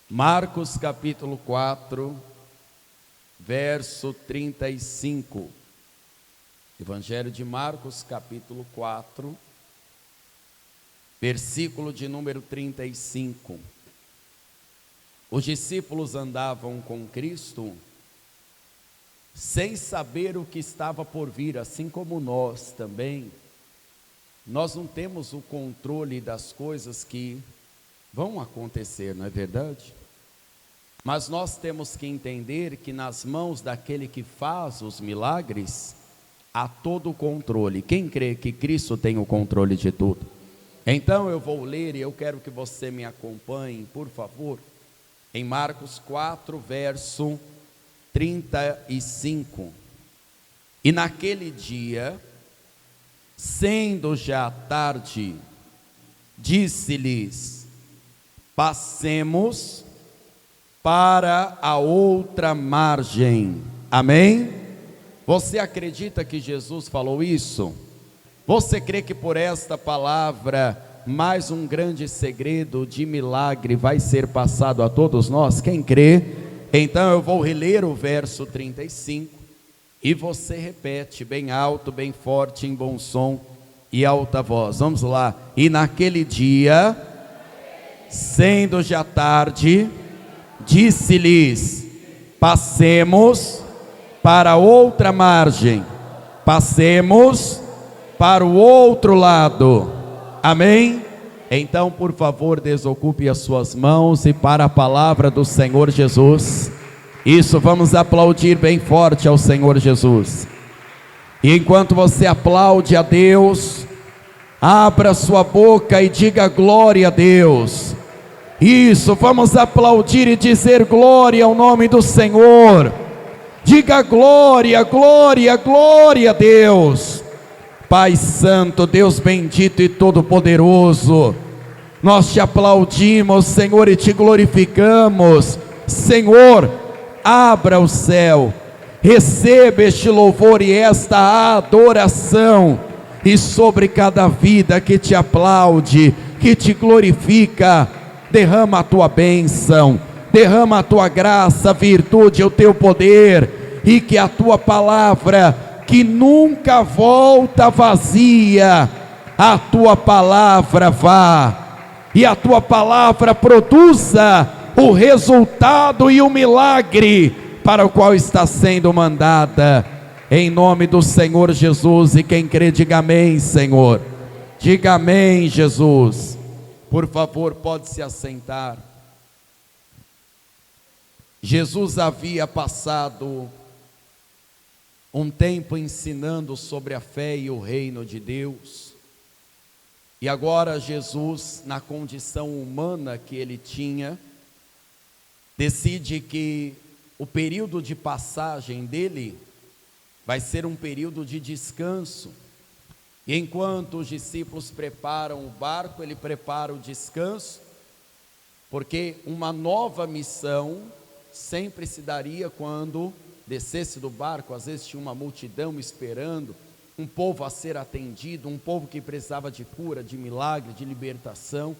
Marcos capítulo 4, verso 35. Evangelho de Marcos capítulo 4, versículo de número 35. Os discípulos andavam com Cristo sem saber o que estava por vir, assim como nós também. Nós não temos o controle das coisas que vão acontecer, não é verdade? Mas nós temos que entender que nas mãos daquele que faz os milagres, há todo o controle. Quem crê que Cristo tem o controle de tudo? Então eu vou ler e eu quero que você me acompanhe, por favor, em Marcos 4, verso 35. E naquele dia, sendo já tarde, disse-lhes: passemos para a outra margem. Amém? Você acredita que Jesus falou isso? Você crê que por esta palavra mais um grande segredo de milagre vai ser passado a todos nós? Quem crê? Então eu vou reler o verso 35 e você repete bem alto, bem forte, em bom som e alta voz. Vamos lá. E naquele dia, sendo já tarde, disse-lhes: passemos para outra margem, passemos para o outro lado. Amém? Então, por favor, desocupe as suas mãos e para a palavra do Senhor Jesus. Isso, vamos aplaudir bem forte ao Senhor Jesus. E enquanto você aplaude a Deus, abra sua boca e diga glória a Deus. Isso, vamos aplaudir e dizer glória ao nome do Senhor. Diga glória, glória, glória a Deus. Pai Santo, Deus bendito e todo-poderoso, nós te aplaudimos, Senhor, e te glorificamos. Senhor, abra o céu, receba este louvor e esta adoração, e sobre cada vida que te aplaude, que te glorifica, derrama a tua bênção, derrama a tua graça, virtude, o teu poder, e que a tua palavra, que nunca volta vazia, a tua palavra vá, e a tua palavra produza o resultado e o milagre para o qual está sendo mandada, em nome do Senhor Jesus. E quem crê, diga amém, Senhor. Diga amém, Jesus. Por favor, pode se assentar. Jesus havia passado um tempo ensinando sobre a fé e o reino de Deus. E agora Jesus, na condição humana que ele tinha, decide que o período de passagem dele vai ser um período de descanso. E enquanto os discípulos preparam o barco, ele prepara o descanso, porque uma nova missão sempre se daria quando descesse do barco. Às vezes tinha uma multidão esperando, um povo a ser atendido, um povo que precisava de cura, de milagre, de libertação.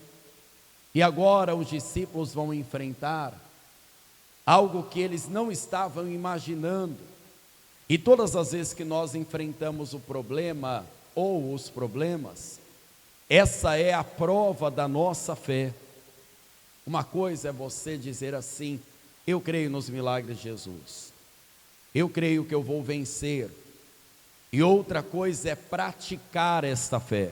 E agora os discípulos vão enfrentar algo que eles não estavam imaginando. E todas as vezes que nós enfrentamos o problema ou os problemas, essa é a prova da nossa fé. Uma coisa é você dizer assim: eu creio nos milagres de Jesus, eu creio que eu vou vencer. E outra coisa é praticar esta fé.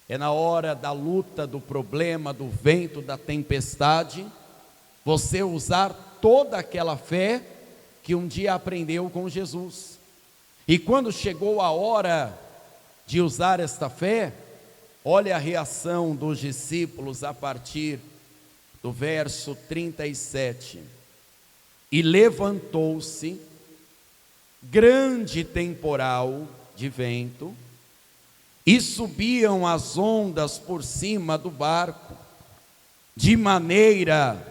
É na hora da luta, do problema, do vento, da tempestade, você usar toda aquela fé que um dia aprendeu com Jesus. E quando chegou a hora de usar esta fé, olha a reação dos discípulos a partir do verso 37. E levantou-se grande temporal de vento, e subiam as ondas por cima do barco, de maneira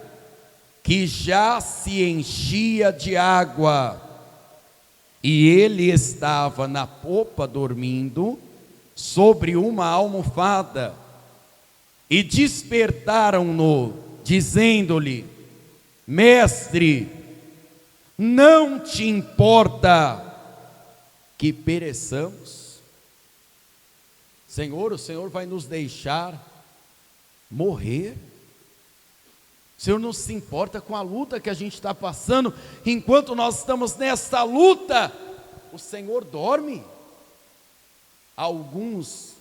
que já se enchia de água, e ele estava na popa dormindo sobre uma almofada. E despertaram-no dizendo-lhe: Mestre, não te importa que pereçamos? Senhor, o Senhor vai nos deixar morrer? O Senhor não se importa com a luta que a gente está passando? Enquanto nós estamos nessa luta, o Senhor dorme? Alguns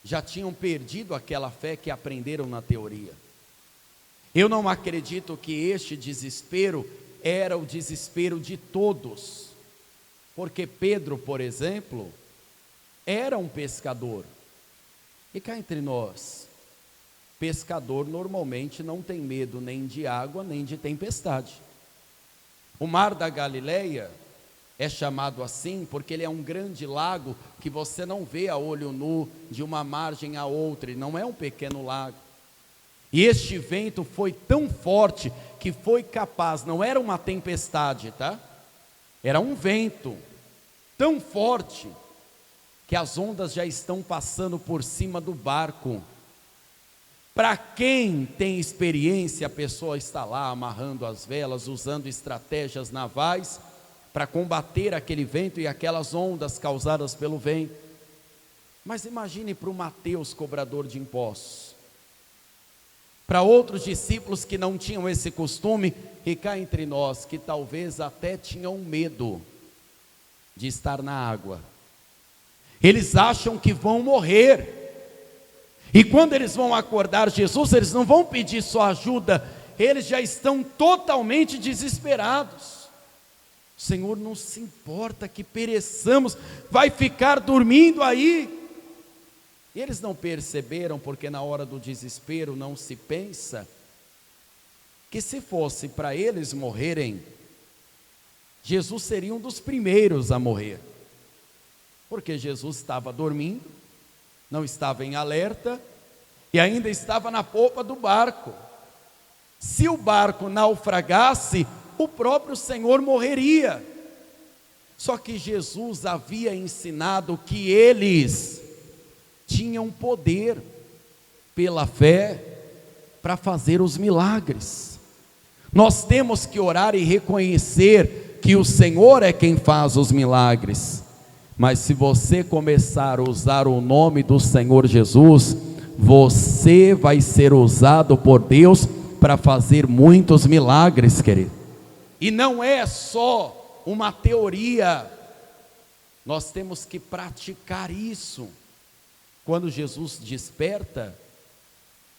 já tinham perdido aquela fé que aprenderam na teoria. Eu não acredito que este desespero era o desespero de todos, porque Pedro, por exemplo, era um pescador. E cá entre nós, pescador normalmente não tem medo nem de água, nem de tempestade. O mar da Galileia é chamado assim porque ele é um grande lago que você não vê a olho nu de uma margem a outra, ele não é um pequeno lago. E este vento foi tão forte que foi capaz, não era uma tempestade, tá? Era um vento tão forte que as ondas já estão passando por cima do barco. Para quem tem experiência, a pessoa está lá amarrando as velas, usando estratégias navais para combater aquele vento e aquelas ondas causadas pelo vento. Mas imagine para o Mateus, cobrador de impostos, para outros discípulos que não tinham esse costume, e cá entre nós, que talvez até tinham medo de estar na água. Eles acham que vão morrer, e quando eles vão acordar Jesus, eles não vão pedir só ajuda, eles já estão totalmente desesperados. O Senhor não se importa que pereçamos, vai ficar dormindo aí. E eles não perceberam, porque na hora do desespero não se pensa, que se fosse para eles morrerem, Jesus seria um dos primeiros a morrer, porque Jesus estava dormindo, não estava em alerta, e ainda estava na popa do barco. Se o barco naufragasse, o próprio Senhor morreria. Só que Jesus havia ensinado que eles tinham poder, pela fé, para fazer os milagres. Nós temos que orar e reconhecer que o Senhor é quem faz os milagres. Mas se você começar a usar o nome do Senhor Jesus, você vai ser usado por Deus para fazer muitos milagres, querido. E não é só uma teoria, nós temos que praticar isso. Quando Jesus desperta,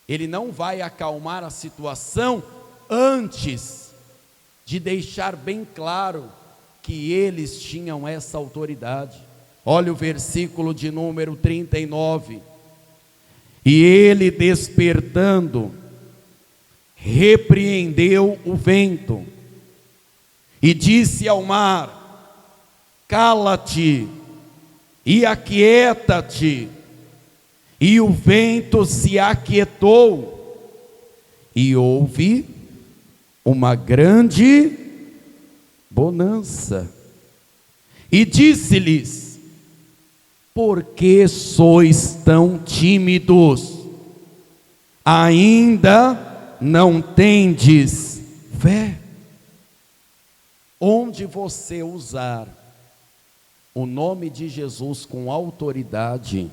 Ele não vai acalmar a situação antes de deixar bem claro que eles tinham essa autoridade. Olha o versículo de número 39. E ele, despertando, repreendeu o vento e disse ao mar: cala-te e aquieta-te. E o vento se aquietou, e houve uma grande bonança. E disse-lhes: por que sois tão tímidos? Ainda não tendes fé? Onde você usar o nome de Jesus com autoridade,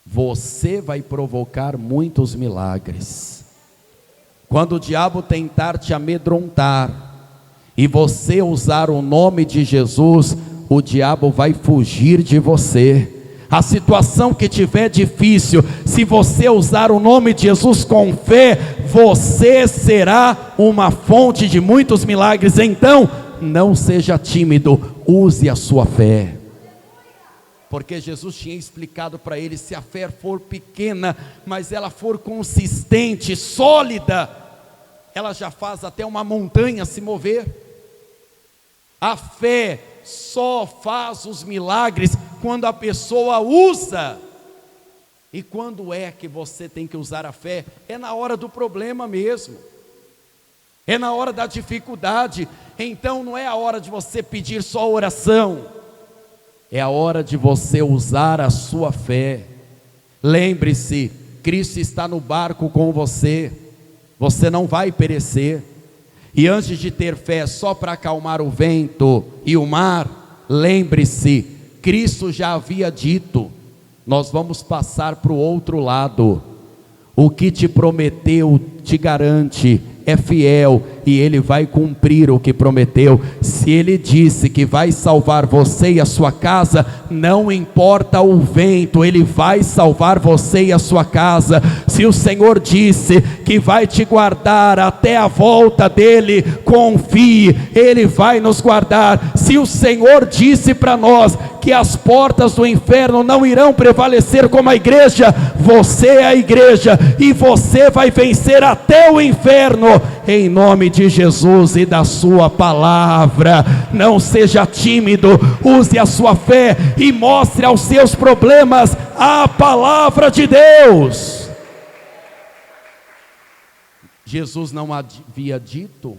você vai provocar muitos milagres. Quando o diabo tentar te amedrontar e você usar o nome de Jesus, o diabo vai fugir de você. A situação que tiver difícil, se você usar o nome de Jesus com fé, você será uma fonte de muitos milagres. Então, não seja tímido, use a sua fé. Porque Jesus tinha explicado para ele: se a fé for pequena, mas ela for consistente, sólida, ela já faz até uma montanha se mover. A fé só faz os milagres quando a pessoa usa. E quando é que você tem que usar a fé? É na hora do problema mesmo, é na hora da dificuldade. Então não é a hora de você pedir só oração, é a hora de você usar a sua fé. Lembre-se, Cristo está no barco com você. você não vai perecer. E antes de ter fé só para acalmar o vento e o mar, lembre-se, Cristo já havia dito: nós vamos passar para o outro lado. O que te prometeu, te garante, é fiel, e Ele vai cumprir o que prometeu. Se Ele disse que vai salvar você e a sua casa, não importa o vento, Ele vai salvar você e a sua casa. Se o Senhor disse que vai te guardar até a volta dEle, confie, Ele vai nos guardar. Se o Senhor disse para nós que as portas do inferno não irão prevalecer como a igreja, você é a igreja, e você vai vencer até o inferno, em nome de Jesus e da sua palavra. Não seja tímido, use a sua fé e mostre aos seus problemas a palavra de Deus. Jesus não havia dito: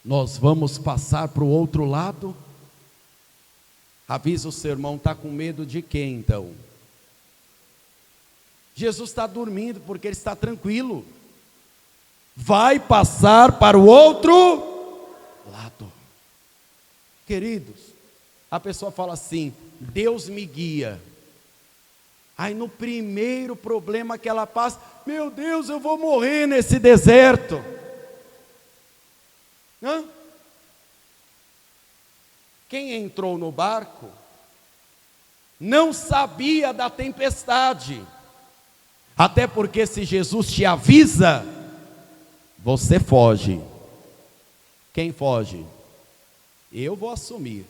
nós vamos passar para o outro lado? Avisa o seu irmão, está com medo de quê então? Jesus está dormindo porque Ele está tranquilo. Vai passar para o outro lado. Queridos, a pessoa fala assim: Deus me guia. Aí no primeiro problema que ela passa, meu Deus, eu vou morrer nesse deserto. Hã? Quem entrou no barco não sabia da tempestade. Até porque se Jesus te avisa, você foge. Quem foge? Eu vou assumir.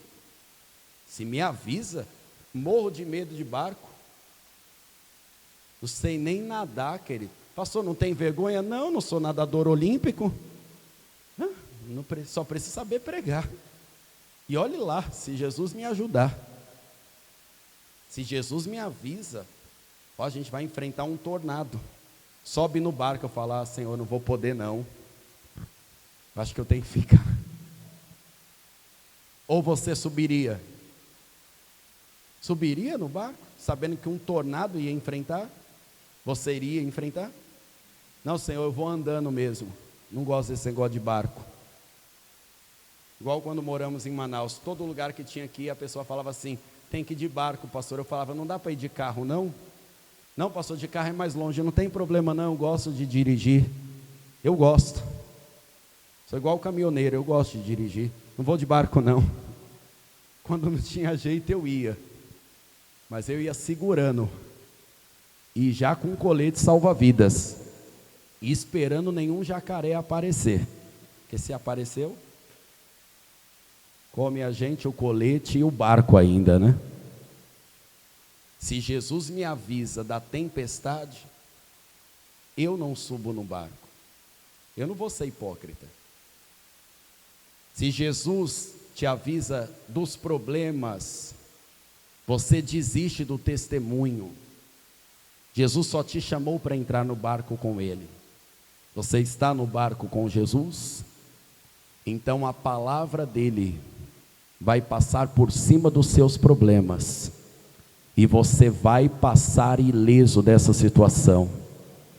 Se me avisa, morro de medo de barco. Não sei nem nadar, querido. Pastor, não tem vergonha? Não, não sou nadador olímpico. Não, só preciso saber pregar. E olhe lá, se Jesus me ajudar. Se Jesus me avisa, ó, a gente vai enfrentar um tornado. Sobe no barco, eu falo: Senhor, não vou poder não. Acho que eu tenho que ficar. Ou você subiria? Subiria no barco, sabendo que um tornado ia enfrentar? Você iria enfrentar? Não, Senhor, eu vou andando mesmo. Não gosto desse negócio de barco. Igual quando moramos em Manaus, todo lugar que tinha aqui, a pessoa falava assim: tem que ir de barco, pastor. Eu falava: não dá para ir de carro, não? Não, pastor, de carro é mais longe. Não tem problema não, eu gosto de dirigir. Eu gosto. Sou igual caminhoneiro, eu gosto de dirigir. Não vou de barco não. Quando não tinha jeito eu ia. Mas eu ia segurando. E já com colete salva-vidas. E esperando nenhum jacaré aparecer. Porque se apareceu, come a gente, o colete e o barco ainda, né? Se Jesus me avisa da tempestade, eu não subo no barco. Eu não vou ser hipócrita. Se Jesus te avisa dos problemas, você desiste do testemunho. Jesus só te chamou para entrar no barco com Ele. Você está no barco com Jesus? Então a palavra dEle vai passar por cima dos seus problemas, e você vai passar ileso dessa situação.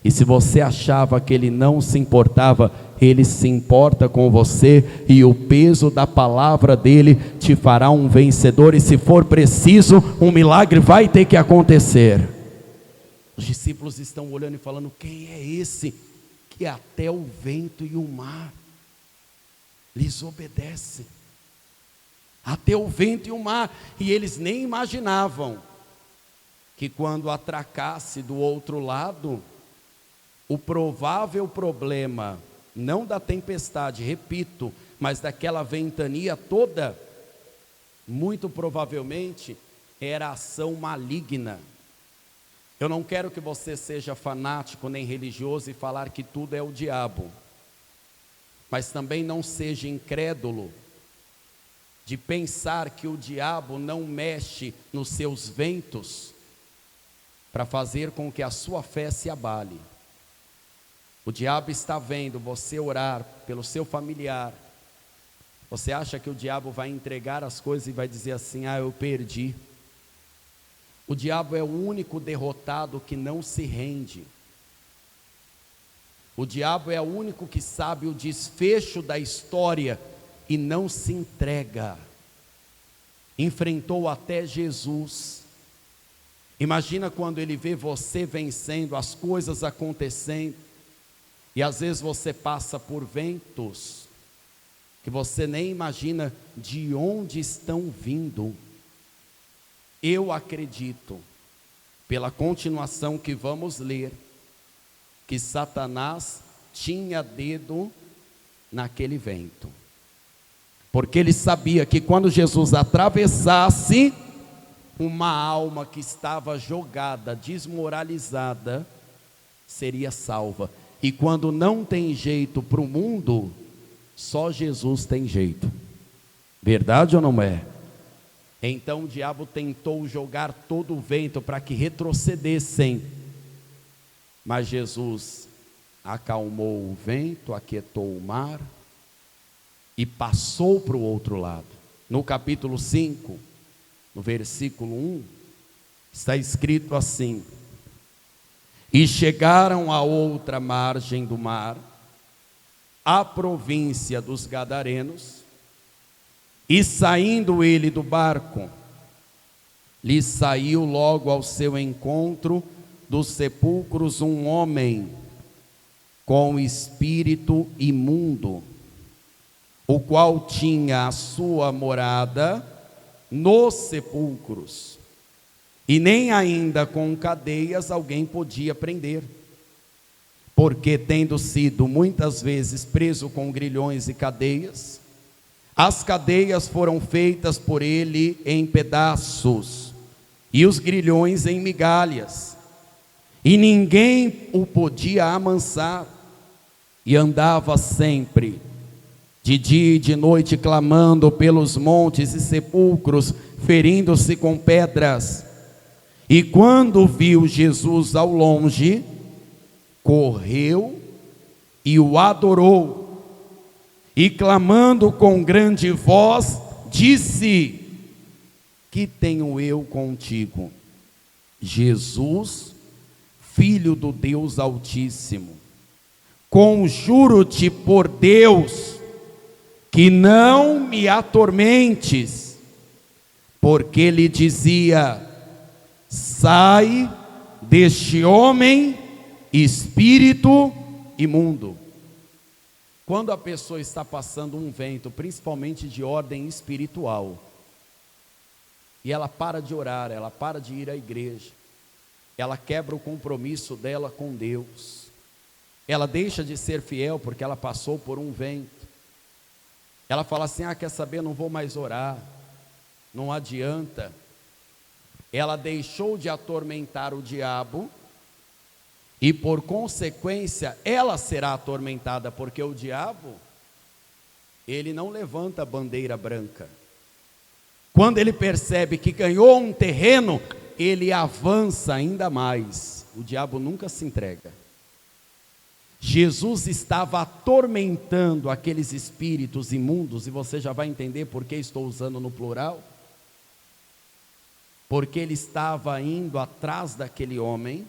E se você achava que Ele não se importava, Ele se importa com você, e o peso da palavra dEle te fará um vencedor, e se for preciso, um milagre vai ter que acontecer. Os discípulos estão olhando e falando: quem é esse que até o vento e o mar lhes obedece? Até o vento e o mar. E eles nem imaginavam que quando atracasse do outro lado, o provável problema, não da tempestade, repito, mas daquela ventania toda, muito provavelmente era ação maligna. Eu não quero que você seja fanático nem religioso e falar que tudo é o diabo, mas também não seja incrédulo de pensar que o diabo não mexe nos seus ventos para fazer com que a sua fé se abale. O diabo está vendo você orar pelo seu familiar. Você acha que o diabo vai entregar as coisas e vai dizer assim: eu perdi? O diabo é o único derrotado que não se rende. O diabo é o único que sabe o desfecho da história e não se entrega. Enfrentou até Jesus. Imagina quando ele vê você vencendo, as coisas acontecendo, e às vezes você passa por ventos que você nem imagina de onde estão vindo. Eu acredito, pela continuação que vamos ler, que Satanás tinha dedo naquele vento, porque ele sabia que quando Jesus atravessasse, uma alma que estava jogada, desmoralizada, seria salva. E quando não tem jeito para o mundo, só Jesus tem jeito. Verdade ou não é? Então o diabo tentou jogar todo o vento para que retrocedessem, mas Jesus acalmou o vento, aquietou o mar e passou para o outro lado. No capítulo 5, no versículo 1, está escrito assim: e chegaram à outra margem do mar, a província dos Gadarenos, e saindo ele do barco, lhe saiu logo ao seu encontro dos sepulcros um homem com espírito imundo, o qual tinha a sua morada nos sepulcros, e nem ainda com cadeias alguém podia prender, porque tendo sido muitas vezes preso com grilhões e cadeias, as cadeias foram feitas por ele em pedaços, e os grilhões em migalhas, e ninguém o podia amansar, e andava sempre, de dia e de noite, clamando pelos montes e sepulcros, ferindo-se com pedras. E quando viu Jesus ao longe, correu e o adorou, e clamando com grande voz, disse: que tenho eu contigo, Jesus, Filho do Deus Altíssimo? Conjuro-te por Deus, que não me atormentes. Porque lhe dizia: sai deste homem, espírito imundo. Quando a pessoa está passando um vento, principalmente de ordem espiritual, e ela para de orar, ela para de ir à igreja, ela quebra o compromisso dela com Deus, ela deixa de ser fiel porque ela passou por um vento, ela fala assim: quer saber, não vou mais orar, não adianta. Ela deixou de atormentar o diabo, e por consequência ela será atormentada, porque o diabo, ele não levanta a bandeira branca. Quando ele percebe que ganhou um terreno, ele avança ainda mais. O diabo nunca se entrega. Jesus estava atormentando aqueles espíritos imundos, e você já vai entender por que estou usando no plural. Porque ele estava indo atrás daquele homem,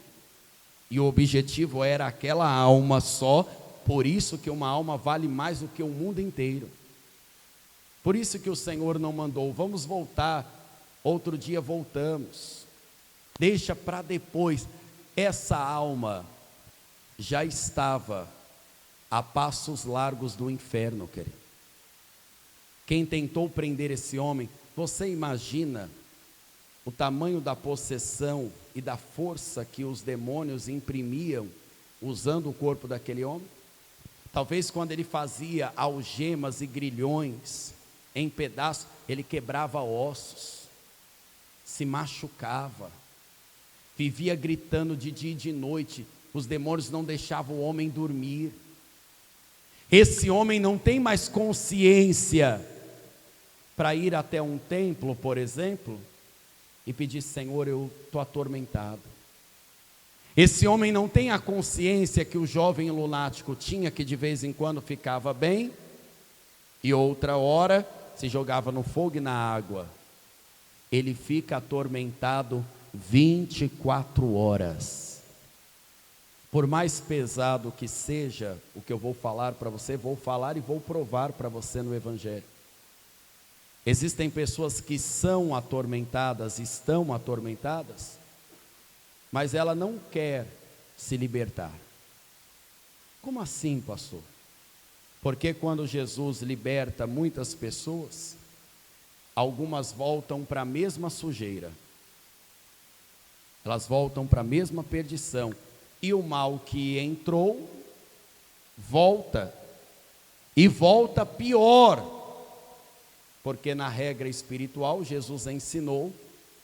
e o objetivo era aquela alma só. Por isso que uma alma vale mais do que o mundo inteiro. Por isso que o Senhor não mandou: vamos voltar, outro dia voltamos, deixa para depois. Essa alma já estava a passos largos do inferno, querido. Quem tentou prender esse homem, você imagina o tamanho da possessão e da força que os demônios imprimiam usando o corpo daquele homem? Talvez quando ele fazia algemas e grilhões em pedaços, ele quebrava ossos, se machucava, vivia gritando de dia e de noite. Os demônios não deixavam o homem dormir. Esse homem não tem mais consciência para ir até um templo, por exemplo, e pedir: Senhor, eu estou atormentado. Esse homem não tem a consciência que o jovem lunático tinha, que de vez em quando ficava bem, e outra hora se jogava no fogo e na água. Ele fica atormentado 24 horas. Por mais pesado que seja o que eu vou falar para você, vou falar e vou provar para você no Evangelho. Existem pessoas que são atormentadas, estão atormentadas, mas ela não quer se libertar. Como assim, pastor? Porque quando Jesus liberta muitas pessoas, algumas voltam para a mesma sujeira, elas voltam para a mesma perdição, e o mal que entrou, volta, e volta pior, porque na regra espiritual, Jesus ensinou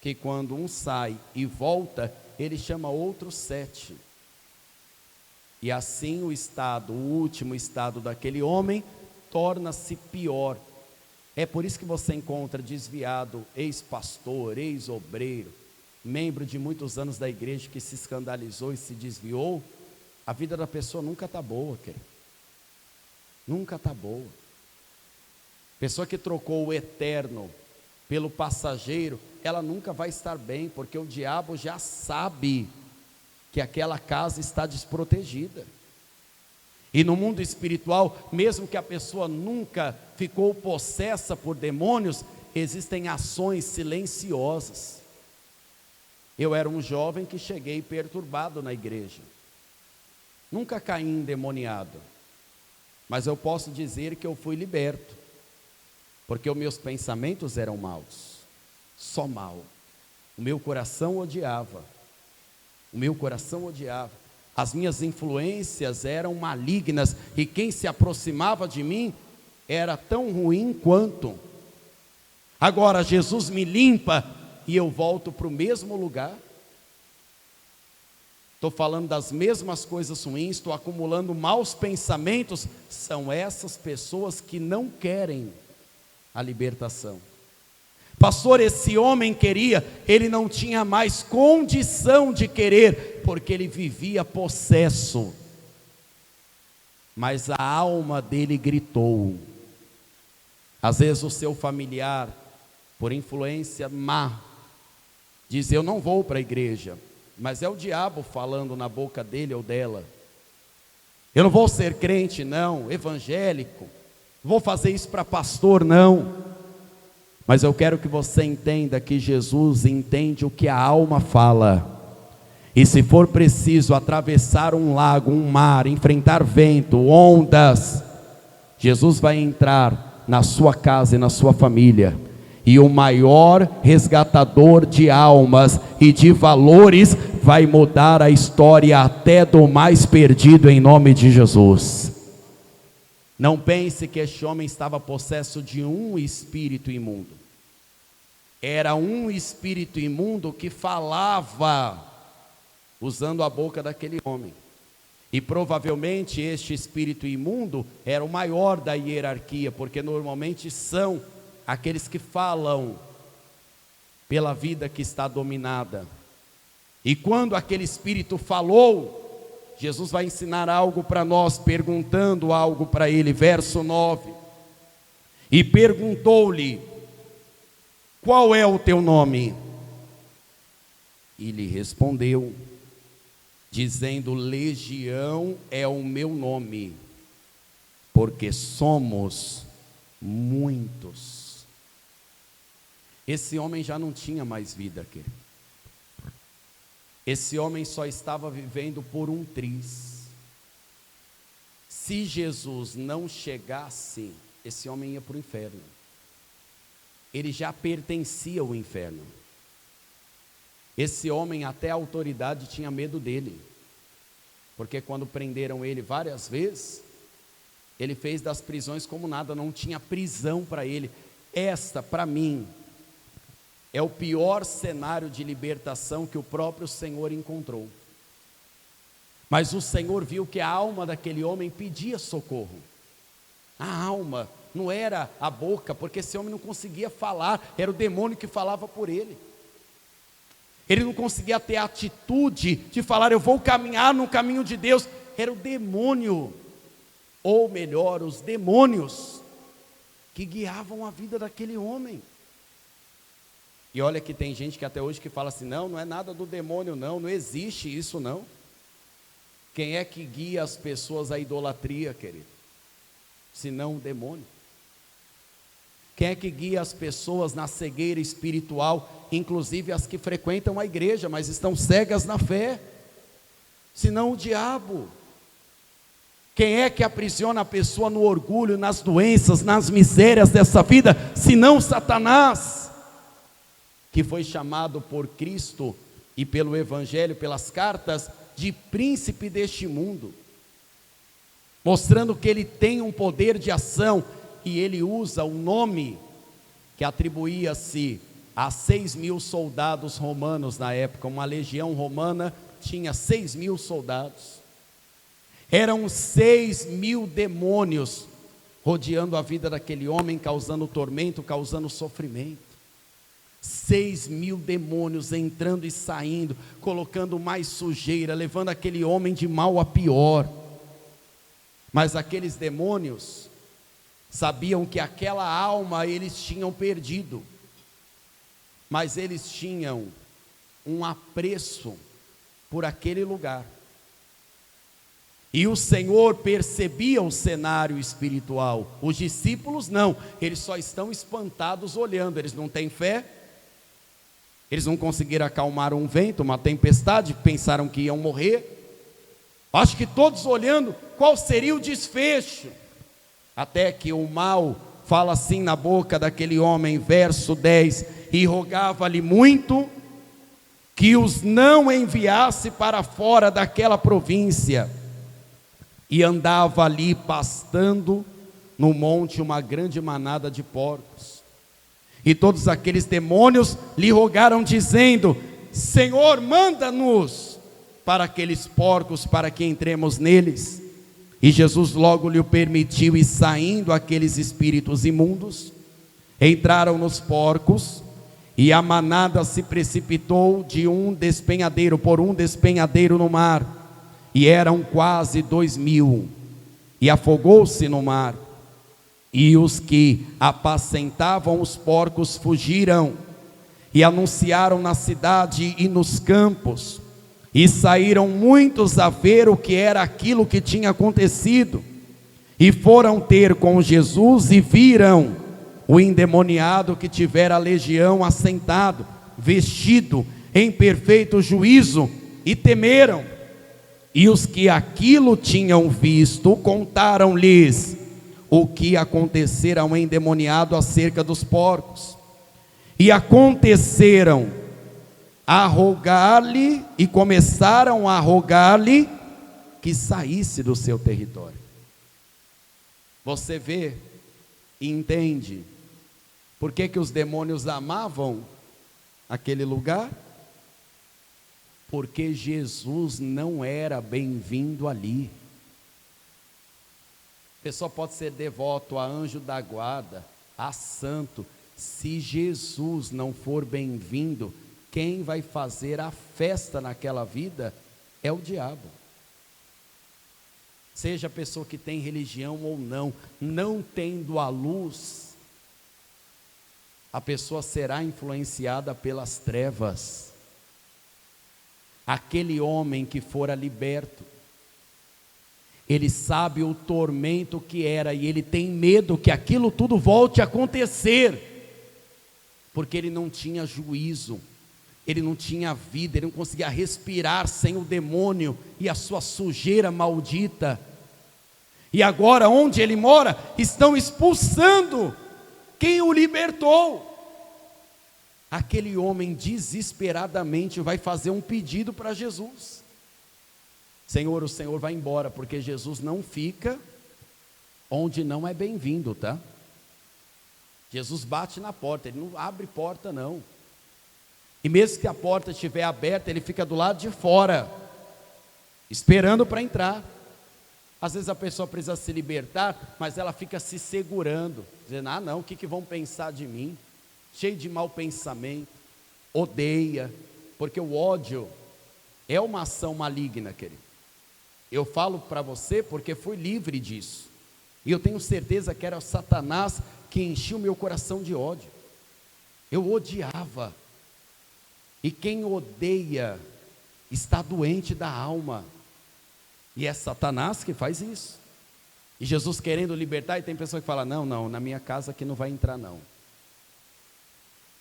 que quando um sai e volta, ele chama outros 7, e assim o estado, o último estado daquele homem, torna-se pior. É por isso que você encontra desviado, ex-pastor, ex-obreiro, membro de muitos anos da igreja que se escandalizou e se desviou. A vida da pessoa nunca está boa, querido. Nunca está boa. Pessoa que trocou o eterno pelo passageiro, ela nunca vai estar bem, porque o diabo já sabe que aquela casa está desprotegida. E no mundo espiritual, mesmo que a pessoa nunca ficou possessa por demônios, existem ações silenciosas. Eu era um jovem que cheguei perturbado na igreja. Nunca caí endemoniado, mas eu posso dizer que eu fui liberto, porque os meus pensamentos eram maus, só mal. O meu coração odiava, as minhas influências eram malignas, e quem se aproximava de mim era tão ruim quanto. Agora Jesus me limpa e eu volto para o mesmo lugar. Estou falando das mesmas coisas ruins, estou acumulando maus pensamentos. São essas pessoas que não querem a libertação. Pastor, esse homem queria, ele não tinha mais condição de querer, porque ele vivia possesso. Mas a alma dele gritou. Às vezes o seu familiar, por influência má, diz: eu não vou para a igreja, mas é o diabo falando na boca dele ou dela. Eu não vou ser crente não, evangélico, vou fazer isso para pastor não. Mas eu quero que você entenda que Jesus entende o que a alma fala. E se for preciso atravessar um lago, um mar, enfrentar vento, ondas, Jesus vai entrar na sua casa e na sua família. E o maior resgatador de almas e de valores vai mudar a história até do mais perdido, em nome de Jesus. Não pense que este homem estava possesso de um espírito imundo. Era um espírito imundo que falava usando a boca daquele homem. E provavelmente este espírito imundo era o maior da hierarquia, porque normalmente são aqueles que falam pela vida que está dominada. E quando aquele espírito falou, Jesus vai ensinar algo para nós, perguntando algo para ele, verso 9. E perguntou-lhe: qual é o teu nome? E lhe respondeu, dizendo: Legião é o meu nome, porque somos muitos. Esse homem já não tinha mais vida, querido. Esse homem só estava vivendo por um triz. Se Jesus não chegasse, esse homem ia para o inferno. Ele já pertencia ao inferno. Esse homem, até a autoridade tinha medo dele, porque quando prenderam ele várias vezes, ele fez das prisões como nada, não tinha prisão para ele. Esta, para mim, é o pior cenário de libertação que o próprio Senhor encontrou. Mas o Senhor viu que a alma daquele homem pedia socorro. A alma, não era a boca, porque esse homem não conseguia falar, era o demônio que falava por ele. Ele não conseguia ter a atitude de falar: eu vou caminhar no caminho de Deus. Era o demônio, ou melhor, os demônios, que guiavam a vida daquele homem. E olha que tem gente que até hoje que fala assim: não é nada do demônio não existe isso não. Quem é que guia as pessoas à idolatria, querido? Se não o demônio. Quem é que guia as pessoas na cegueira espiritual, inclusive as que frequentam a igreja, mas estão cegas na fé? Se não o diabo. Quem é que aprisiona a pessoa no orgulho, nas doenças, nas misérias dessa vida, se não Satanás, que foi chamado por Cristo e pelo Evangelho, pelas cartas, de príncipe deste mundo, mostrando que ele tem um poder de ação, e ele usa o nome que atribuía-se a 6.000 soldados romanos na época. Uma legião romana tinha 6.000 soldados, eram 6.000 demônios rodeando a vida daquele homem, causando tormento, causando sofrimento. 6.000 demônios entrando e saindo, colocando mais sujeira, levando aquele homem de mal a pior. Mas aqueles demônios sabiam que aquela alma eles tinham perdido, mas eles tinham um apreço por aquele lugar. E o Senhor percebia o cenário espiritual. Os discípulos não, eles só estão espantados olhando, eles não têm fé. Eles não conseguiram acalmar um vento, uma tempestade, pensaram que iam morrer. Acho que todos olhando qual seria o desfecho. Até que o mal fala assim na boca daquele homem, verso 10: e rogava-lhe muito que os não enviasse para fora daquela província. E andava ali pastando no monte uma grande manada de porcos. E todos aqueles demônios lhe rogaram dizendo: Senhor, manda-nos para aqueles porcos, para que entremos neles. E Jesus logo lhe o permitiu, e saindo aqueles espíritos imundos, entraram nos porcos, e a manada se precipitou de um despenhadeiro, por um despenhadeiro no mar, e eram quase 2.000, e afogou-se no mar. E os que apacentavam os porcos fugiram, e anunciaram na cidade e nos campos, e saíram muitos a ver o que era aquilo que tinha acontecido, e foram ter com Jesus, e viram o endemoniado que tivera a legião assentado, vestido em perfeito juízo, e temeram. E os que aquilo tinham visto, contaram-lhes o que acontecera ao endemoniado acerca dos porcos. E aconteceram a rogar-lhe, e começaram a rogar-lhe que saísse do seu território. Você vê e entende por que os demônios amavam aquele lugar? Porque Jesus não era bem-vindo ali. A pessoa pode ser devoto a anjo da guarda, a santo. Se Jesus não for bem-vindo, quem vai fazer a festa naquela vida é o diabo. Seja a pessoa que tem religião ou não, não tendo a luz, a pessoa será influenciada pelas trevas. Aquele homem que fora liberto, ele sabe o tormento que era, e ele tem medo que aquilo tudo volte a acontecer, porque ele não tinha juízo, ele não tinha vida, ele não conseguia respirar sem o demônio e a sua sujeira maldita. E agora, onde ele mora, estão expulsando quem o libertou. Aquele homem desesperadamente vai fazer um pedido para Jesus: Senhor, o Senhor vai embora, porque Jesus não fica onde não é bem-vindo, tá? Jesus bate na porta, ele não abre porta não. E mesmo que a porta estiver aberta, ele fica do lado de fora, esperando para entrar. Às vezes a pessoa precisa se libertar, mas ela fica se segurando, dizendo: ah não, o que vão pensar de mim? Cheio de mau pensamento, odeia, porque o ódio é uma ação maligna, querido. Eu falo para você porque fui livre disso, e eu tenho certeza que era Satanás que enchia o meu coração de ódio. Eu odiava, e quem odeia está doente da alma. E é Satanás que faz isso. E Jesus querendo libertar, e tem pessoa que fala, não, na minha casa que não vai entrar não.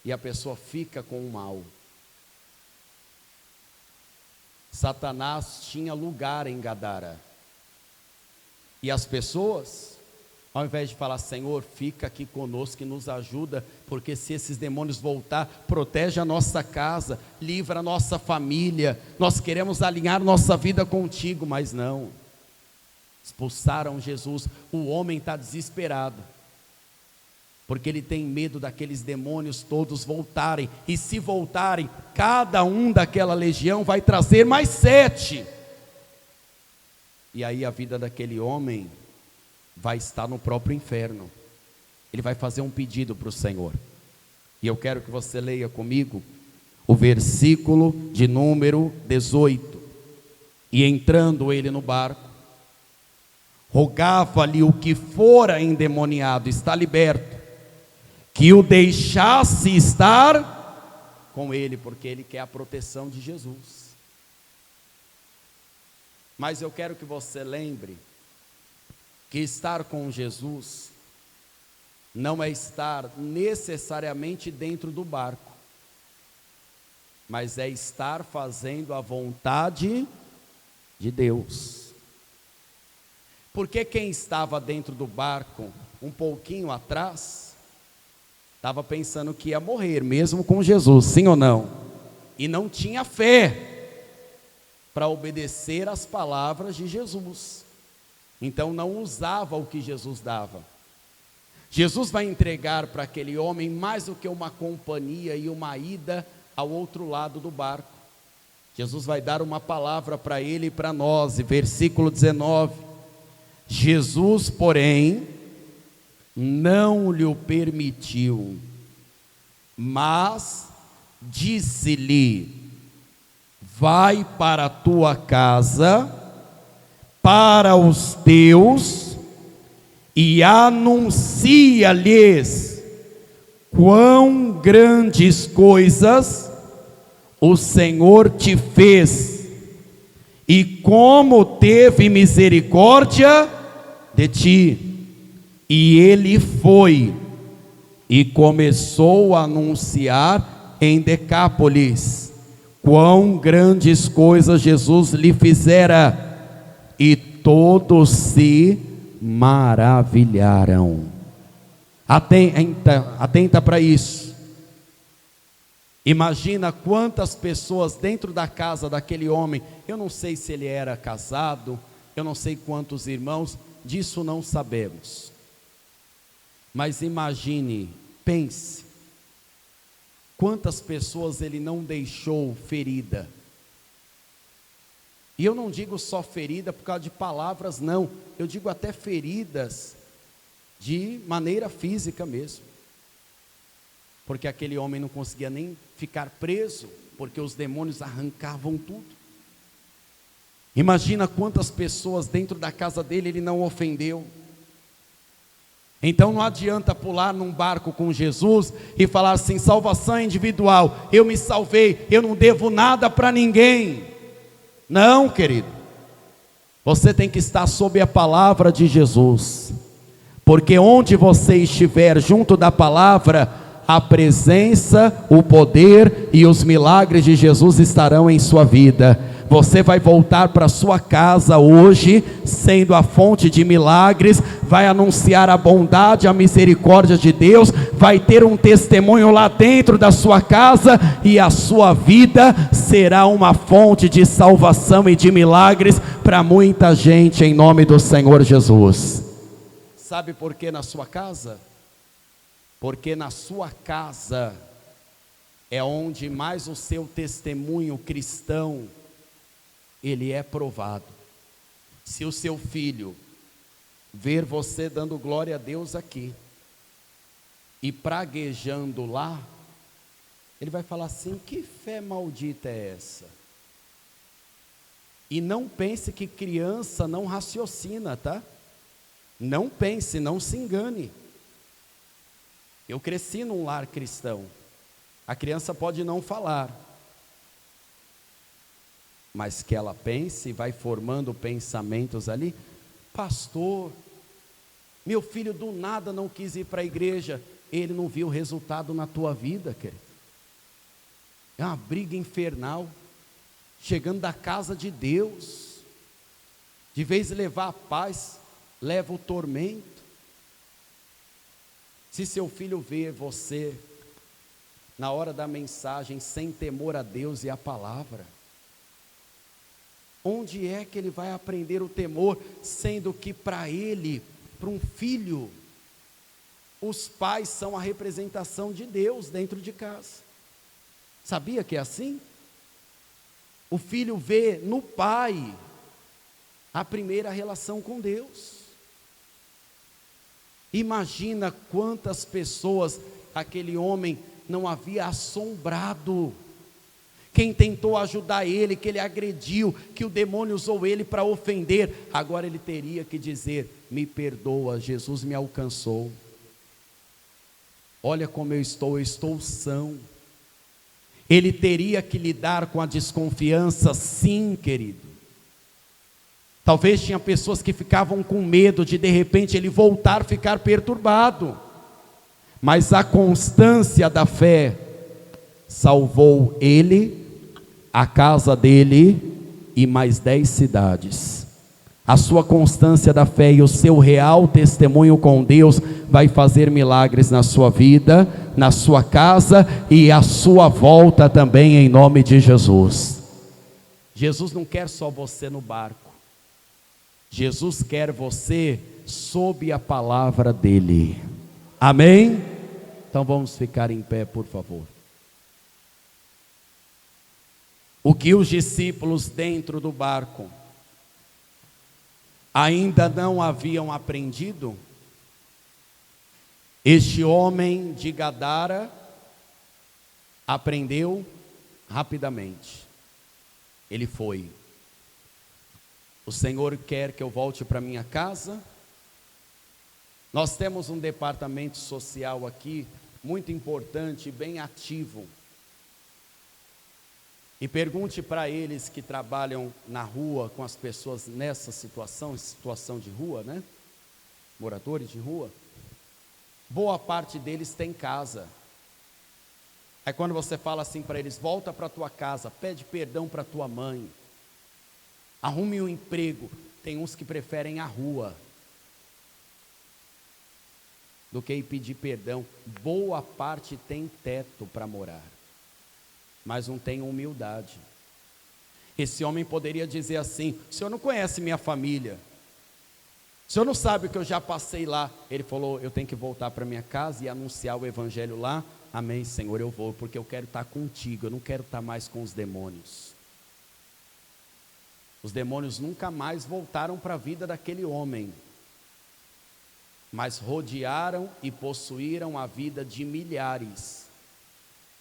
E a pessoa fica com o mal. Satanás tinha lugar em Gadara. E as pessoas, ao invés de falar, Senhor, fica aqui conosco e nos ajuda, porque se esses demônios voltar, protege a nossa casa, livra a nossa família, nós queremos alinhar nossa vida contigo, mas não. Expulsaram Jesus. O homem está desesperado, porque ele tem medo daqueles demônios todos voltarem, e se voltarem, cada um daquela legião vai trazer mais 7, e aí a vida daquele homem vai estar no próprio inferno. Ele vai fazer um pedido para o Senhor, e eu quero que você leia comigo o versículo de número 18, e entrando ele no barco, rogava-lhe o que fora endemoniado, está liberto, que o deixasse estar com ele, porque ele quer a proteção de Jesus. Mas eu quero que você lembre que estar com Jesus não é estar necessariamente dentro do barco, mas é estar fazendo a vontade de Deus. Porque quem estava dentro do barco um pouquinho atrás estava pensando que ia morrer mesmo com Jesus, sim ou não? E não tinha fé para obedecer às palavras de Jesus. Então não usava o que Jesus dava. Jesus vai entregar para aquele homem mais do que uma companhia e uma ida ao outro lado do barco. Jesus vai dar uma palavra para ele e para nós, versículo 19. Jesus, porém, não lhe o permitiu, mas disse-lhe, vai para a tua casa, para os teus, e anuncia-lhes quão grandes coisas o Senhor te fez, e como teve misericórdia de ti. E ele foi e começou a anunciar em Decápolis quão grandes coisas Jesus lhe fizera, e todos se maravilharam. Atenta para isso. Imagina quantas pessoas dentro da casa daquele homem. Eu não sei se ele era casado, eu não sei quantos irmãos, disso não sabemos. Mas imagine, pense, quantas pessoas ele não deixou ferida. E eu não digo só ferida por causa de palavras, não. Eu digo até feridas de maneira física mesmo. Porque aquele homem não conseguia nem ficar preso, porque os demônios arrancavam tudo. Imagina quantas pessoas dentro da casa dele ele não ofendeu. Então não adianta pular num barco com Jesus e falar assim, salvação individual, eu me salvei, eu não devo nada para ninguém. Não, querido, você tem que estar sob a palavra de Jesus, porque onde você estiver junto da palavra, a presença, o poder e os milagres de Jesus estarão em sua vida. Você vai voltar para sua casa hoje, sendo a fonte de milagres, vai anunciar a bondade, a misericórdia de Deus, vai ter um testemunho lá dentro da sua casa, e a sua vida será uma fonte de salvação e de milagres para muita gente, em nome do Senhor Jesus. Sabe por que na sua casa? Porque na sua casa é onde mais o seu testemunho cristão ele é provado. Se o seu filho ver você dando glória a Deus aqui e praguejando lá, ele vai falar assim, que fé maldita é essa? E não pense que criança não raciocina, tá? Não pense, não se engane. Eu cresci num lar cristão. A criança pode não falar, mas que ela pense e vai formando pensamentos ali. Pastor, meu filho do nada não quis ir para a igreja. Ele não viu o resultado na tua vida, querido. É uma briga infernal, chegando da casa de Deus. De vez em levar a paz, leva o tormento. Se seu filho vê você na hora da mensagem sem temor a Deus e a palavra, onde é que ele vai aprender o temor, sendo que para ele, para um filho, os pais são a representação de Deus dentro de casa? Sabia que é assim? O filho vê no pai a primeira relação com Deus. Imagina quantas pessoas aquele homem não havia assombrado. Quem tentou ajudar ele, que ele agrediu, que o demônio usou ele para ofender, agora ele teria que dizer: me perdoa, Jesus me alcançou. Olha como eu estou são. Ele teria que lidar com a desconfiança, sim, querido. Talvez tinha pessoas que ficavam com medo de repente ele voltar a ficar perturbado, mas a constância da fé salvou ele, a casa dele e mais 10 cidades. A sua constância da fé e o seu real testemunho com Deus vai fazer milagres na sua vida, na sua casa e à sua volta também, em nome de Jesus. Jesus não quer só você no barco. Jesus quer você sob a palavra dele. Amém? Então vamos ficar em pé, por favor. O que os discípulos dentro do barco ainda não haviam aprendido, este homem de Gadara aprendeu rapidamente. Ele foi. O Senhor quer que eu volte para minha casa. Nós temos um departamento social aqui, muito importante e bem ativo. E pergunte para eles que trabalham na rua com as pessoas nessa situação de rua, né? Moradores de rua. Boa parte deles tem casa. Aí quando você fala assim para eles: volta para tua casa, pede perdão para tua mãe, arrume um emprego. Tem uns que preferem a rua do que ir pedir perdão. Boa parte tem teto para morar, mas não tem humildade. Esse homem poderia dizer assim: o senhor não conhece minha família, o senhor não sabe o que eu já passei lá. Ele falou: eu tenho que voltar para minha casa e anunciar o evangelho lá. Amém, Senhor, eu vou, porque eu quero estar contigo, eu não quero estar mais com os demônios. Os demônios nunca mais voltaram para a vida daquele homem, mas rodearam e possuíram a vida de milhares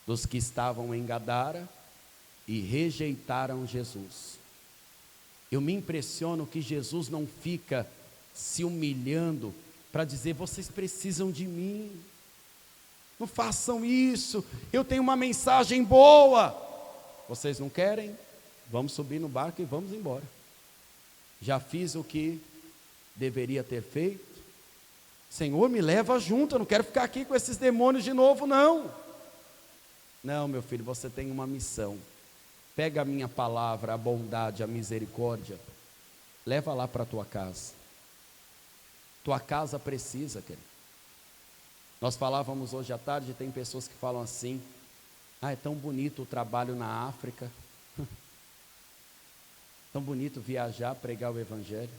dos que estavam em Gadara e rejeitaram Jesus. Eu me impressiono que Jesus não fica se humilhando para dizer: vocês precisam de mim, não façam isso, eu tenho uma mensagem boa. Vocês não querem? Vamos subir no barco e vamos embora. Já fiz o que deveria ter feito. Senhor, me leva junto, eu não quero ficar aqui com esses demônios de novo, não. Não, meu filho, você tem uma missão. Pega a minha palavra, a bondade, a misericórdia, leva lá para a tua casa. Tua casa precisa, querido. Nós falávamos hoje à tarde, tem pessoas que falam assim: ah, é tão bonito o trabalho na África, tão bonito viajar, pregar o evangelho.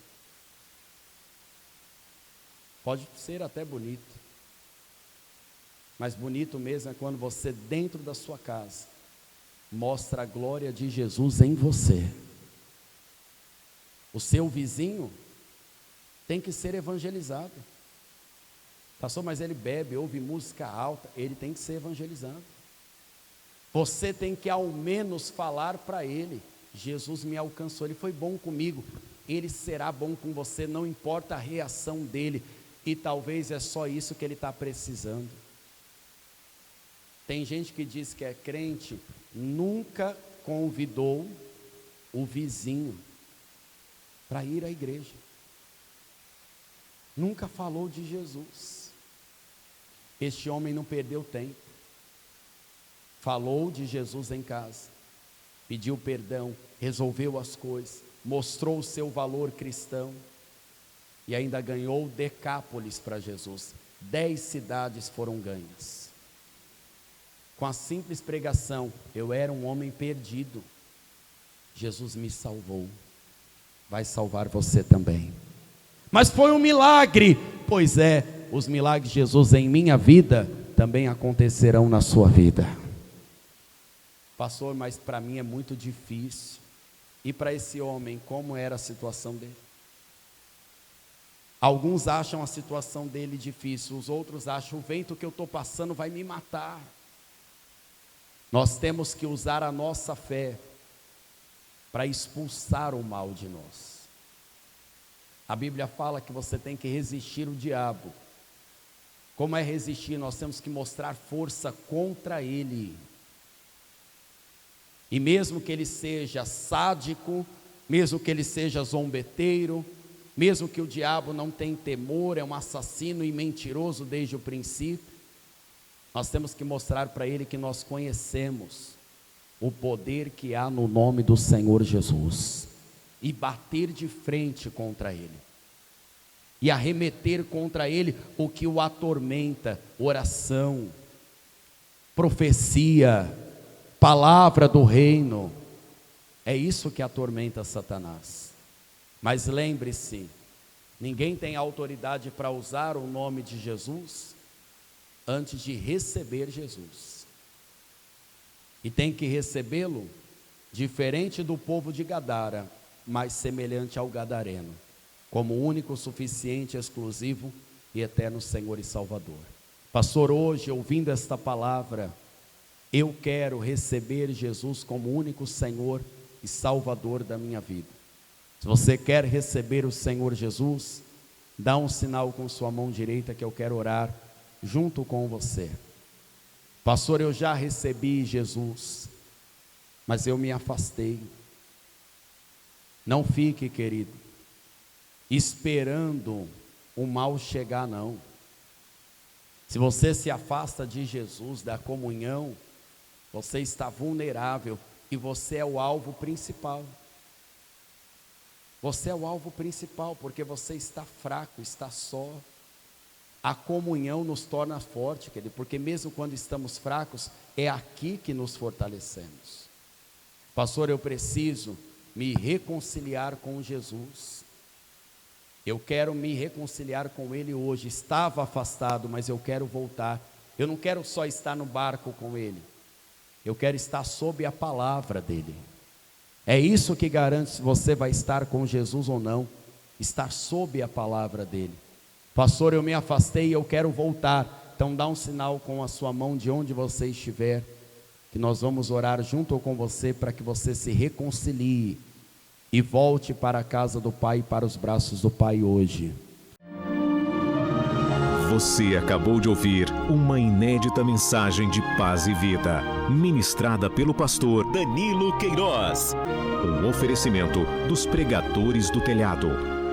Pode ser até bonito, mas bonito mesmo é quando você, dentro da sua casa, mostra a glória de Jesus em você. O seu vizinho tem que ser evangelizado. Pastor, mas ele bebe, ouve música alta. Ele tem que ser evangelizado. Você tem que ao menos falar para ele: Jesus me alcançou, ele foi bom comigo, ele será bom com você, não importa a reação dele. E talvez é só isso que ele está precisando. Tem gente que diz que é crente, nunca convidou o vizinho para ir à igreja. Nunca falou de Jesus. Este homem não perdeu tempo. Falou de Jesus em casa, pediu perdão, resolveu as coisas, mostrou o seu valor cristão e ainda ganhou Decápolis para Jesus. 10 cidades foram ganhas. Com a simples pregação, eu era um homem perdido, Jesus me salvou, vai salvar você também. Mas foi um milagre, pois é, os milagres de Jesus em minha vida também acontecerão na sua vida. Pastor, mas para mim é muito difícil. E para esse homem, como era a situação dele? Alguns acham a situação dele difícil, os outros acham, o vento que eu estou passando vai me matar. Nós temos que usar a nossa fé para expulsar o mal de nós. A Bíblia fala que você tem que resistir o diabo. Como é resistir? Nós temos que mostrar força contra ele. E mesmo que ele seja sádico, mesmo que ele seja zombeteiro, mesmo que o diabo não tenha temor, é um assassino e mentiroso desde o princípio, nós temos que mostrar para ele que nós conhecemos o poder que há no nome do Senhor Jesus, e bater de frente contra ele, e arremeter contra ele o que o atormenta: oração, profecia, palavra do reino. É isso que atormenta Satanás. Mas lembre-se, ninguém tem autoridade para usar o nome de Jesus antes de receber Jesus. E tem que recebê-lo diferente do povo de Gadara, mas semelhante ao gadareno, como único, suficiente, exclusivo e eterno Senhor e Salvador. Pastor, hoje, ouvindo esta palavra, eu quero receber Jesus como único Senhor e Salvador da minha vida. Se você quer receber o Senhor Jesus, dá um sinal com sua mão direita que eu quero orar junto com você. Pastor, eu já recebi Jesus, mas eu me afastei. Não fique, querido, esperando o mal chegar, não. Se você se afasta de Jesus, da comunhão, você está vulnerável e você é o alvo principal. Você é o alvo principal, porque você está fraco, está só. A comunhão nos torna forte, querido, porque mesmo quando estamos fracos, é aqui que nos fortalecemos. Pastor, eu preciso me reconciliar com Jesus. Eu quero me reconciliar com Ele hoje. Estava afastado, mas eu quero voltar. Eu não quero só estar no barco com Ele, eu quero estar sob a palavra dEle. É isso que garante se você vai estar com Jesus ou não, estar sob a palavra dEle. Pastor, eu me afastei e eu quero voltar. Então dá um sinal com a sua mão de onde você estiver, que nós vamos orar junto com você para que você se reconcilie e volte para a casa do Pai, para os braços do Pai hoje. Você acabou de ouvir uma inédita mensagem de paz e vida, ministrada pelo pastor Danilo Queiroz. Um oferecimento dos Pregadores do Telhado.